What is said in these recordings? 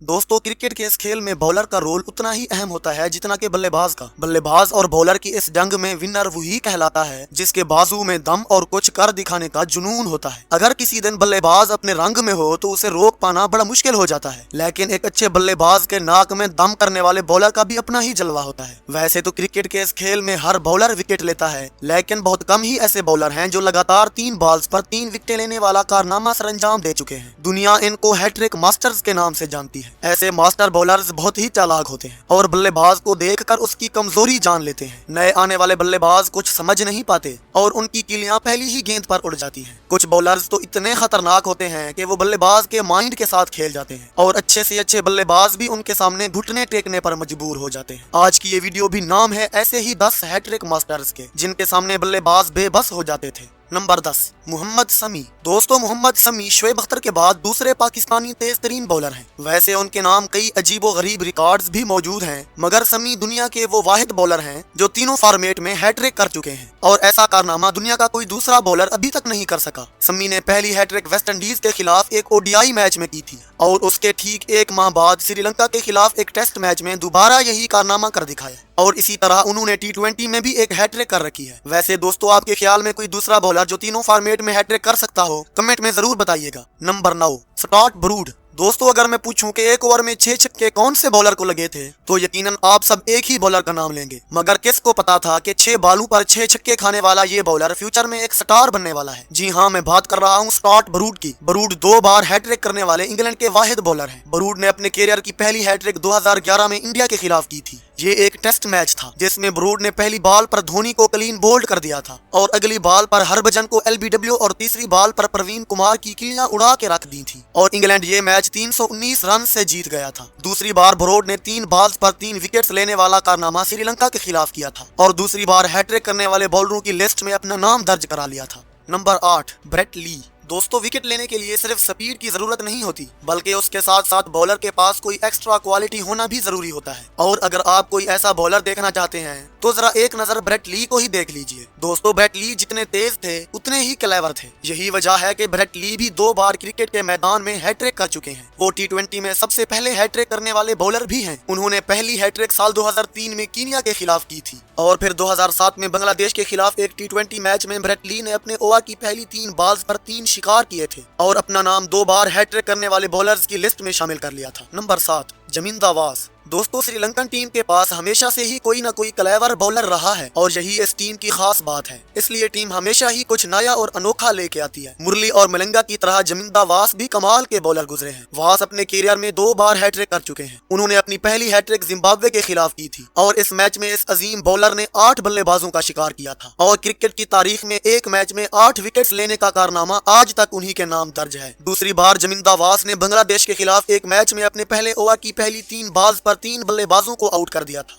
दोस्तों, क्रिकेट के इस खेल में बॉलर का रोल उतना ही अहम होता है जितना कि बल्लेबाज का। बल्लेबाज और बॉलर की इस जंग में विनर वही कहलाता है जिसके बाजू में दम और कुछ कर दिखाने का जुनून होता है। अगर किसी दिन बल्लेबाज अपने रंग में हो तो उसे रोक पाना बड़ा मुश्किल हो जाता है, लेकिन एक अच्छे बल्लेबाज के नाक में दम करने वाले बॉलर का भी अपना ही जलवा होता है। वैसे तो क्रिकेट के इस खेल में हर बॉलर विकेट लेता है, लेकिन बहुत कम ही ऐसे बॉलर हैं जो लगातार 3 बॉल्स पर 3 विकेट लेने वाला कारनामा सरंजाम दे चुके हैं। दुनिया इनको हैट्रिक मास्टर्स के नाम से जानती है। ऐसे मास्टर बॉलर्स बहुत ही चालाक होते हैं और बल्लेबाज को देखकर उसकी कमजोरी जान लेते हैं। नए आने वाले बल्लेबाज कुछ समझ नहीं पाते और उनकी कीलियां पहली ही गेंद पर उड़ जाती हैं। कुछ बॉलर्स तो इतने खतरनाक होते हैं कि वो बल्लेबाज के माइंड के साथ खेल जाते हैं और अच्छे से अच्छे बल्लेबाज भी उनके सामने घुटने टेकने पर मजबूर हो जाते हैं। आज की ये वीडियो भी नाम है ऐसे ही 10 हैट्रिक मास्टर्स के जिनके सामने बल्लेबाज बेबस हो जाते थे। नंबर 10, मोहम्मद शमी। दोस्तों, मोहम्मद शमी शोएब अख्तर के बाद दूसरे पाकिस्तानी तेज तरीन बॉलर हैं। वैसे उनके नाम कई अजीबो गरीब रिकॉर्ड्स भी मौजूद हैं, मगर शमी दुनिया के वो वाहिद बॉलर हैं जो तीनों फॉर्मेट में हैट्रिक कर चुके हैं और ऐसा कारनामा दुनिया का कोई दूसरा बॉलर अभी तक नहीं कर सका। शमी ने पहली हैट्रिक वेस्टइंडीज के खिलाफ एक ओडीआई मैच में की थी और उसके ठीक एक माह बाद श्रीलंका के खिलाफ एक टेस्ट मैच में दोबारा यही कारनामा कर दिखाया और इसी तरह उन्होंने टी20 में भी एक हैट्रिक कर रखी है। वैसे दोस्तों, आपके ख्याल में कोई दूसरा बॉलर जो तीनों फॉर्मेट में हैट्रिक कर सकता हो, कमेंट में जरूर बताइएगा। Number 9, Scott Broad. दोस्तों, अगर मैं पूछूं कि एक ओवर में 6 छक्के कौन से बॉलर को लगे थे तो यकीनन आप सब एक ही बॉलर का नाम लेंगे, मगर किसको पता था कि 6 बालों पर 6 छक्के खाने वाला ये बॉलर फ्यूचर में एक स्टार बनने वाला है। जी हाँ, मैं बात कर रहा हूँ स्कॉट ब्रूड की। ब्रूड 2 बार हैट्रिक करने वाले इंग्लैंड के वाहिद बॉलर हैं। ब्रूड ने अपने कैरियर की पहली हैट्रिक 2011 में इंडिया के खिलाफ की थी। ये एक टेस्ट मैच था जिसमें ब्रूड ने पहली बॉल पर धोनी को क्लीन बोल्ड कर दिया था और अगली बॉल पर हरभजन को एलबीडब्ल्यू और तीसरी बॉल पर प्रवीण कुमार की कीलियां उड़ा के रख दी थी और इंग्लैंड ये मैच 319 रन से जीत गया था। दूसरी बार ब्रूड ने 3 बॉल्स पर 3 विकेट्स लेने वाला कारनामा श्रीलंका के खिलाफ किया था और दूसरी बार हैट्रिक करने वाले बॉलरों की लिस्ट में अपना नाम दर्ज करा लिया था। Number 8, Brett Lee. दोस्तों, विकेट लेने के लिए सिर्फ स्पीड की जरूरत नहीं होती, बल्कि उसके साथ साथ बॉलर के पास कोई एक्स्ट्रा क्वालिटी होना भी जरूरी होता है। और अगर आप कोई ऐसा बॉलर देखना चाहते हैं तो जरा एक नजर ब्रेट ली को ही देख लीजिए। दोस्तों, ब्रेट ली जितने तेज थे उतने ही क्लेवर थे। यही वजह है कि ब्रेट ली भी 2 बार क्रिकेट के मैदान में हैट्रिक कर चुके हैं। वो टी20 में सबसे पहले हैट्रिक करने वाले बॉलर भी हैं। उन्होंने पहली हैट्रिक साल 2003 में कीनिया के खिलाफ की थी और फिर 2007 में बांग्लादेश के खिलाफ एक टी20 मैच में ब्रेट ली ने अपने ओवर की पहली 3 बॉल्स पर 3 शिकार किए थे और अपना नाम 2 बार हैट्रिक करने वाले बॉलर्स की लिस्ट में शामिल कर लिया था। नंबर 7, जमींदा वास। दोस्तों, श्रीलंकन टीम के पास हमेशा से ही कोई ना कोई क्लेवर बॉलर रहा है और यही इस टीम की खास बात है। इसलिए टीम हमेशा ही कुछ नया और अनोखा लेके आती है। मुरली और मलंगा की तरह जमींदा वास भी कमाल के बॉलर गुजरे हैं। वास अपने कैरियर में 2 बार हैट्रिक कर चुके हैं। उन्होंने अपनी पहली हैट्रिक जिम्बाब्वे के खिलाफ की थी और इस मैच में इस अजीम बॉलर ने 8 बल्लेबाजों का शिकार किया था और क्रिकेट की तारीख में एक मैच में 8 विकेट लेने का कारनामा आज तक उन्हीं के नाम दर्ज है। दूसरी बार जमींदा वास ने बांग्लादेश के खिलाफ एक मैच में अपने पहले ओवर की पहली 3 बॉल्स पर 3 बल्लेबाजों को आउट कर दिया था।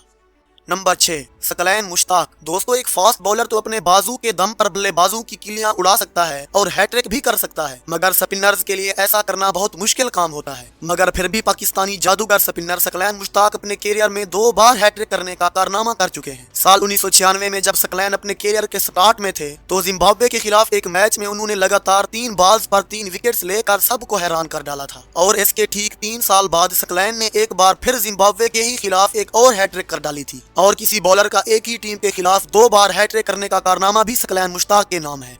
नंबर 6, सकलैन मुश्ताक। दोस्तों, एक फास्ट बॉलर तो अपने बाजू के दम पर बल्लेबाजों की कीलियां उड़ा सकता है और हैट्रिक भी कर सकता है, मगर स्पिनर्स के लिए ऐसा करना बहुत मुश्किल काम होता है। मगर फिर भी पाकिस्तानी जादूगर स्पिनर सकलैन मुश्ताक अपने कैरियर में 2 बार हैट्रिक करने का कारनामा कर चुके हैं। साल 1996 में जब सकलैन अपने कैरियर के स्टार्ट में थे तो जिम्बाब्वे के खिलाफ एक मैच में उन्होंने लगातार 3 बॉल्स पर 3 विकेट्स लेकर सबको हैरान कर डाला था और इसके ठीक 3 साल बाद सकलैन ने एक बार फिर जिम्बाब्वे के ही खिलाफ एक और हैट्रिक कर डाली थी और किसी बॉलर का एक ही टीम के खिलाफ 2 बार हैट्रिक करने का कारनामा भी सकलैन मुश्ताक के नाम है।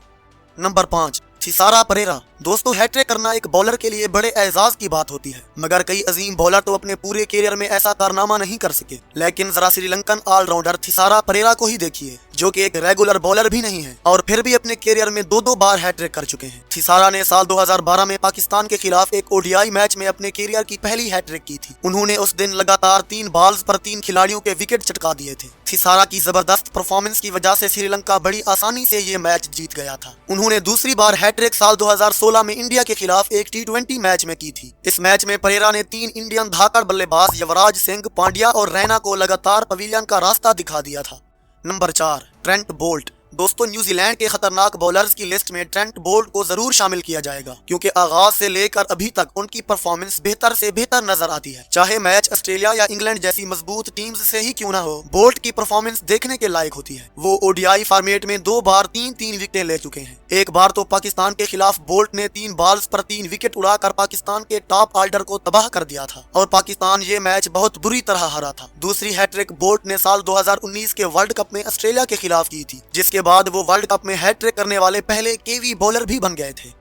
नंबर 5, थिसारा परेरा। दोस्तों, हैट्रिक करना एक बॉलर के लिए बड़े एजाज की बात होती है, मगर कई अजीम बॉलर तो अपने पूरे कैरियर में ऐसा कारनामा नहीं कर सके। लेकिन जरा श्रीलंकन ऑलराउंडर थिसारा परेरा को ही देखिए, जो कि एक रेगुलर बॉलर भी नहीं है और फिर भी अपने कैरियर में 2-2 बार हैट्रिक कर चुके हैं। थिसारा ने साल 2012 में पाकिस्तान के खिलाफ एक ओडीआई मैच में अपने कैरियर की पहली हैट्रिक की थी। उन्होंने उस दिन लगातार 3 बॉल्स पर 3 खिलाड़ियों के विकेट चटका दिए थे। थिसारा की जबरदस्त परफॉर्मेंस की वजह से श्रीलंका बड़ी आसानी से ये मैच जीत गया था। उन्होंने दूसरी बार हैट्रिक साल 2016 में इंडिया के खिलाफ एक टी20 मैच में की थी। इस मैच में परेरा ने 3 इंडियन धाकड़ बल्लेबाज युवराज सिंह, पांड्या और रैना को लगातार पवेलियन का रास्ता दिखा दिया था। Number 4, Trent Boult. दोस्तों न्यूजीलैंड के खतरनाक बॉलर्स की लिस्ट में ट्रेंट बोल्ट को जरूर शामिल किया जाएगा, क्योंकि आगाज से लेकर अभी तक उनकी परफॉर्मेंस बेहतर से बेहतर नजर आती है। चाहे मैच ऑस्ट्रेलिया या इंग्लैंड जैसी मजबूत टीम्स से ही क्यों ना हो, बोल्ट की परफॉर्मेंस देखने के लायक होती है। वो ओडीआई फॉर्मेट में 2 बार 3-3 विकेटें ले चुके हैं। एक बार तो पाकिस्तान के खिलाफ बोल्ट ने 3 बॉल्स पर 3 विकेट उड़ाकर पाकिस्तान के टॉप ऑर्डर को तबाह कर दिया था और पाकिस्तान ये मैच बहुत बुरी तरह हारा था। दूसरी हैट्रिक बोल्ट ने साल 2019 के वर्ल्ड कप में ऑस्ट्रेलिया के खिलाफ की थी, जिसके बाद वो वर्ल्ड कप में हैट्रिक करने वाले पहले केवी बॉलर भी बन गए थे।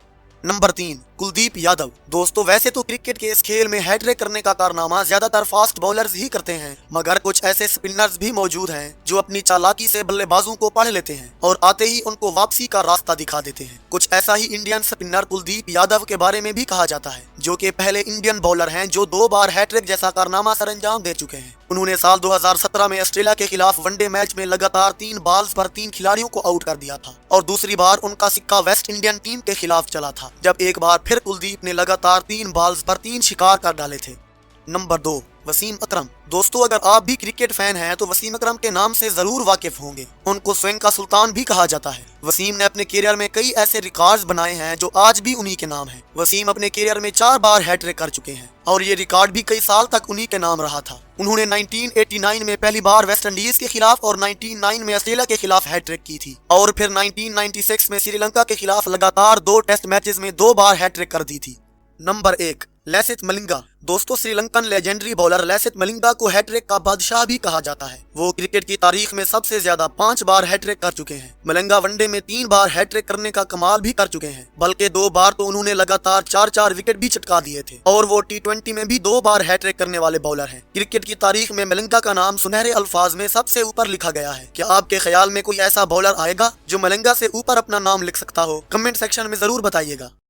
नंबर 3, कुलदीप यादव। दोस्तों वैसे तो क्रिकेट के इस खेल में हैट्रिक करने का कारनामा ज्यादातर फास्ट बॉलर्स ही करते हैं, मगर कुछ ऐसे स्पिनर्स भी मौजूद हैं जो अपनी चालाकी से बल्लेबाजों को पढ़ लेते हैं और आते ही उनको वापसी का रास्ता दिखा देते हैं। कुछ ऐसा ही इंडियन स्पिनर कुलदीप यादव के बारे में भी कहा जाता है, जो कि पहले इंडियन बॉलर हैं जो 2 बार हैट्रिक जैसा कारनामा सरअंजाम दे चुके हैं। उन्होंने साल 2017 में ऑस्ट्रेलिया के खिलाफ वनडे मैच में लगातार 3 बॉल्स पर 3 खिलाड़ियों को आउट कर दिया था और दूसरी बार उनका सिक्का वेस्ट इंडियन टीम के खिलाफ चला था, जब एक बार फिर कुलदीप ने लगातार 3 बॉल्स पर 3 शिकार कर डाले थे। नंबर 2, वसीम अकरम। दोस्तों अगर आप भी क्रिकेट फैन हैं तो वसीम अकरम के नाम से जरूर वाकिफ होंगे। उनको स्विंग का सुल्तान भी कहा जाता है। वसीम ने अपने करियर में कई ऐसे रिकॉर्ड्स बनाए हैं जो आज भी उन्हीं के नाम हैं। वसीम अपने करियर में 4 बार हैट्रिक कर चुके हैं और ये रिकॉर्ड भी कई साल तक उन्हीं के नाम रहा था। उन्होंने 1989 में पहली बार वेस्ट इंडीज के खिलाफ और 1999 में ऑस्ट्रेलिया के खिलाफ हैट्रिक की थी और फिर 1996 में श्रीलंका के खिलाफ लगातार 2 टेस्ट मैचेस में 2 बार हैट्रिक कर दी थी। नंबर 1, लसिथ मलिंगा। दोस्तों श्रीलंकन लेजेंडरी बॉलर लसिथ मलिंगा को हैट्रिक का बादशाह भी कहा जाता है। वो क्रिकेट की तारीख में सबसे ज्यादा 5 बार हैट्रिक कर चुके हैं। मलिंगा वनडे में 3 बार हैट्रिक करने का कमाल भी कर चुके हैं, बल्कि 2 बार तो उन्होंने लगातार 4-4 विकेट भी चटका दिए थे और वो T20 में भी 2 बार हैट्रिक करने वाले बॉलर हैं। क्रिकेट की तारीख में मलिंगा का नाम सुनहरे अल्फाज में सबसे ऊपर लिखा गया है। क्या आपके ख्याल में कोई ऐसा बॉलर आएगा जो मलिंगा से ऊपर अपना नाम लिख सकता हो? कमेंट सेक्शन में जरूर बताइएगा।